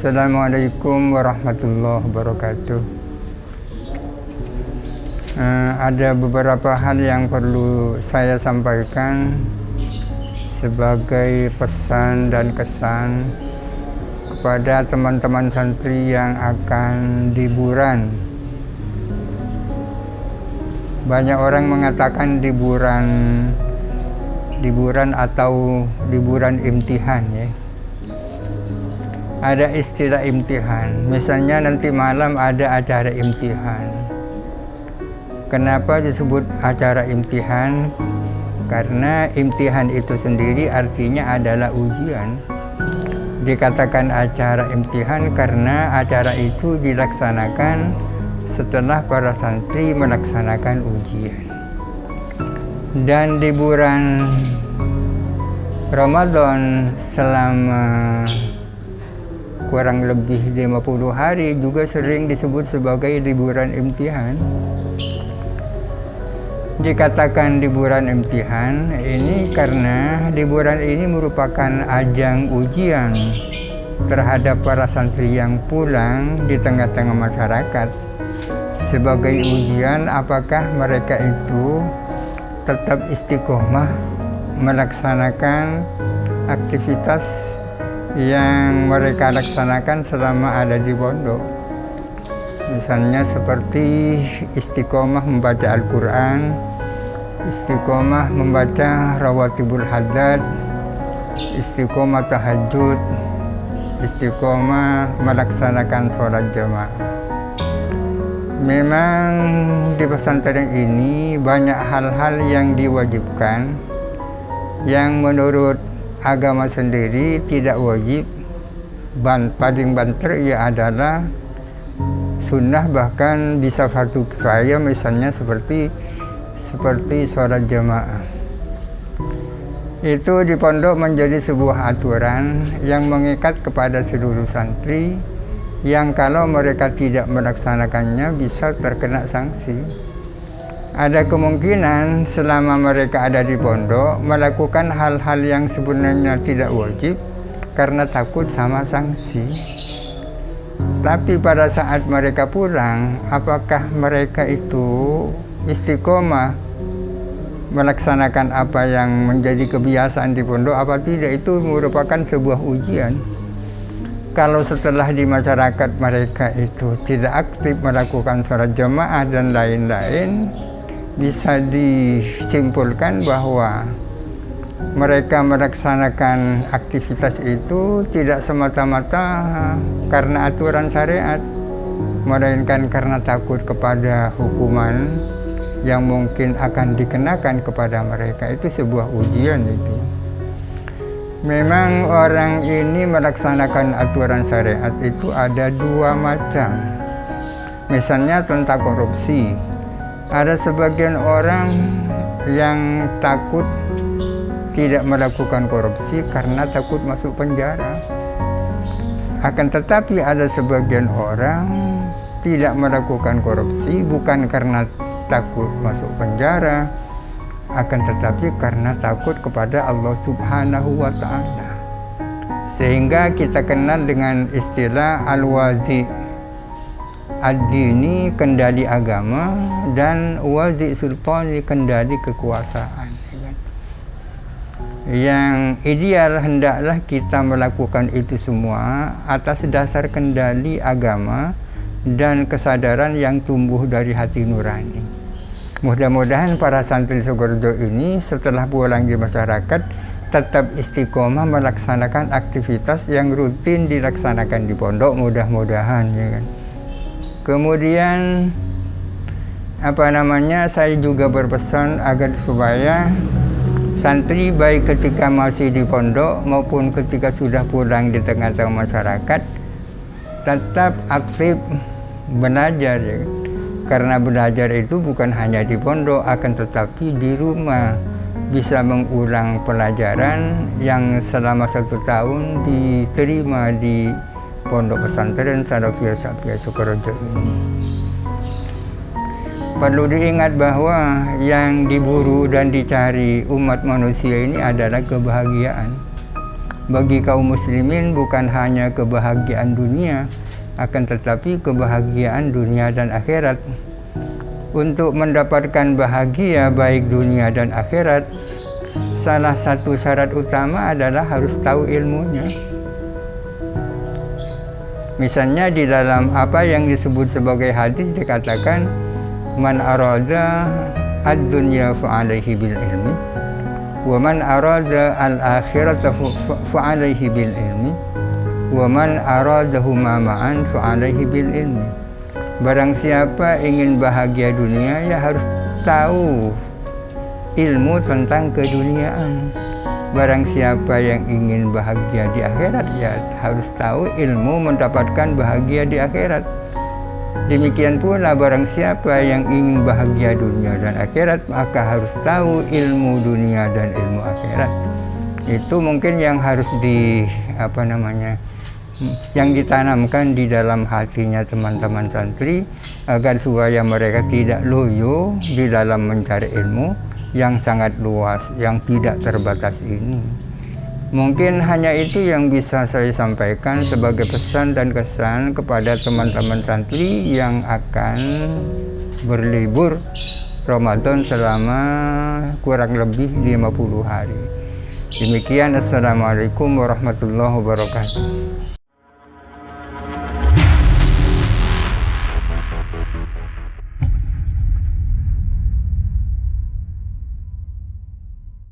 Assalamualaikum warahmatullahi wabarakatuh. Ada beberapa hal yang perlu saya sampaikan sebagai pesan dan kesan kepada teman-teman santri yang akan liburan. Banyak orang mengatakan liburan atau liburan imtihan ya. Ada istilah imtihan, misalnya nanti malam ada acara imtihan. Kenapa disebut acara imtihan? Karena imtihan itu sendiri artinya adalah ujian. Dikatakan acara imtihan karena acara itu dilaksanakan setelah para santri melaksanakan ujian. Dan liburan Ramadan selama kurang lebih 50 hari juga sering disebut sebagai liburan imtihan. Dikatakan liburan imtihan ini karena liburan ini merupakan ajang ujian terhadap para santri yang pulang di tengah-tengah masyarakat. Sebagai ujian apakah mereka itu tetap istiqomah melaksanakan aktivitas yang mereka laksanakan selama ada di pondok. Misalnya seperti istiqomah membaca Al-Quran, istiqomah membaca Rawatibul Haddad, istiqomah tahajud, istiqomah melaksanakan sholat jamaah. Memang di pesantren ini banyak hal-hal yang diwajibkan yang menurut agama sendiri tidak wajib. Paling banter ia adalah sunnah, bahkan bisa fardu kifayah, misalnya seperti sholat jamaah. Itu di pondok menjadi sebuah aturan yang mengikat kepada seluruh santri, yang kalau mereka tidak melaksanakannya bisa terkena sanksi. Ada kemungkinan selama mereka ada di pondok melakukan hal-hal yang sebenarnya tidak wajib karena takut sama sanksi. Tapi pada saat mereka pulang, apakah mereka itu istiqomah melaksanakan apa yang menjadi kebiasaan di pondok apa tidak, itu merupakan sebuah ujian. Kalau setelah di masyarakat mereka itu tidak aktif melakukan sholat jamaah dan lain-lain, bisa disimpulkan bahwa mereka melaksanakan aktivitas itu tidak semata-mata karena aturan syariat, melainkan karena takut kepada hukuman yang mungkin akan dikenakan kepada mereka. Itu sebuah ujian itu. Memang orang ini melaksanakan aturan syariat itu ada dua macam. Misalnya tentang korupsi. Ada sebagian orang yang takut tidak melakukan korupsi karena takut masuk penjara. Akan tetapi ada sebagian orang tidak melakukan korupsi bukan karena takut masuk penjara, akan tetapi karena takut kepada Allah Subhanahu wa Ta'ala. Sehingga kita kenal dengan istilah al-wazi ad-dini, kendali agama, dan wazi sultani, kendali kekuasaan. Yang ideal hendaklah kita melakukan itu semua atas dasar kendali agama dan kesadaran yang tumbuh dari hati nurani. Mudah-mudahan para santri Sukorejo ini setelah pulang di masyarakat tetap istiqomah melaksanakan aktivitas yang rutin dilaksanakan di pondok, mudah-mudahan ya kan. Kemudian saya juga berpesan agar supaya santri baik ketika masih di pondok maupun ketika sudah pulang di tengah-tengah masyarakat tetap aktif belajar ya. Karena belajar itu bukan hanya di pondok, akan tetapi di rumah bisa mengulang pelajaran yang selama 1 tahun diterima di Pondok Pesantren Salafiyah Syafiyah Sukorejo ini. Perlu diingat bahwa yang diburu dan dicari umat manusia ini adalah kebahagiaan. bagi kaum muslimin bukan hanya kebahagiaan dunia, akan tetapi kebahagiaan dunia dan akhirat. Untuk mendapatkan bahagia baik dunia dan akhirat, salah satu syarat utama adalah harus tahu ilmunya. Misalnya di dalam apa yang disebut sebagai hadis dikatakan, man arada ad-dunya fa'alaihi bil ilmi wa man arada al-akhirata fa'alaihi bil ilmi wa man aradahuma ma'an fa'alaihi bil ilmi. Barang siapa ingin bahagia dunia, ya harus tahu ilmu tentang keduniaan. Barang siapa yang ingin bahagia di akhirat, ya harus tahu ilmu mendapatkan bahagia di akhirat. Demikian pula barang siapa yang ingin bahagia dunia dan akhirat, maka harus tahu ilmu dunia dan ilmu akhirat. Itu mungkin yang harus yang ditanamkan di dalam hatinya teman-teman santri, agar supaya mereka tidak loyo di dalam mencari ilmu yang sangat luas, yang tidak terbatas ini. Mungkin hanya itu yang bisa saya sampaikan sebagai pesan dan kesan kepada teman-teman santri yang akan berlibur Ramadan selama kurang lebih 50 hari. Demikian, assalamualaikum warahmatullahi wabarakatuh.